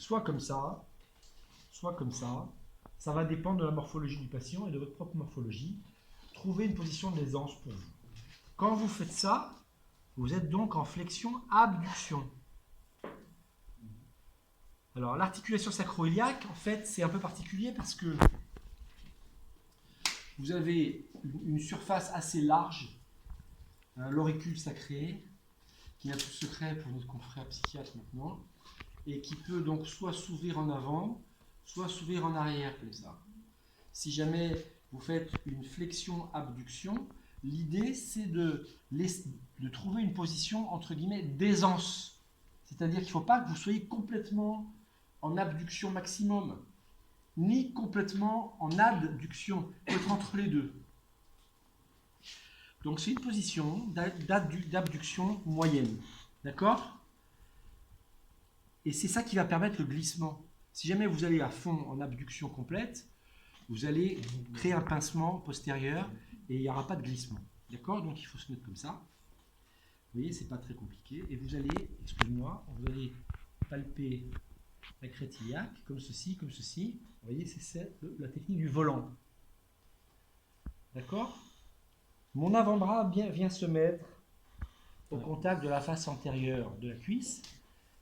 soit comme ça, soit comme ça. Ça va dépendre de la morphologie du patient et de votre propre morphologie. Trouvez une position d'aisance pour vous. Quand vous faites ça, vous êtes donc en flexion-abduction. Alors, l'articulation sacro-iliaque, en fait, c'est un peu particulier parce que vous avez une surface assez large, l'auricule sacré, qui n'a tout secret pour notre confrère psychiatre maintenant, et qui peut donc soit s'ouvrir en avant, soit s'ouvrir en arrière, comme ça. Si jamais vous faites une flexion-abduction, l'idée c'est de trouver une position, entre guillemets, d'aisance. C'est-à-dire qu'il ne faut pas que vous soyez complètement en abduction maximum, ni complètement en adduction. Il faut être entre les deux. Donc c'est une position d'abduction moyenne. D'accord? Et c'est ça qui va permettre le glissement. Si jamais vous allez à fond en abduction complète, vous allez créer un pincement postérieur et il n'y aura pas de glissement. D'accord? Donc il faut se mettre comme ça. Vous voyez, c'est pas très compliqué. Et vous allez, excusez-moi, vous allez palper la crête iliaque, comme ceci, comme ceci. Vous voyez, c'est la technique du volant. D'accord? Mon avant-bras vient se mettre au contact de la face antérieure de la cuisse.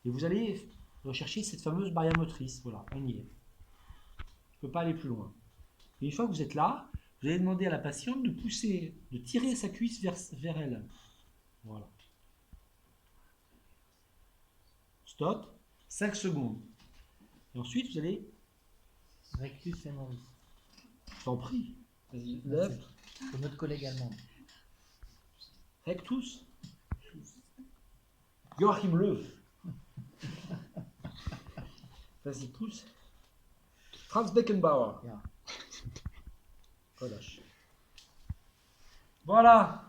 Et vous allez rechercher cette fameuse barrière motrice. Voilà, on y est. Je ne peux pas aller plus loin. Et une fois que vous êtes là, vous allez demander à la patiente de pousser, de tirer sa cuisse vers elle. Voilà. Stop. 5 secondes. Et ensuite, vous allez... Rectus femoris. Je t'en prie. Vas-y, lève. Pour notre collègue allemand. Rectus. Joachim Löw. Vas-y, pousse. Franz Beckenbauer. Ja. Relâche. Voilà.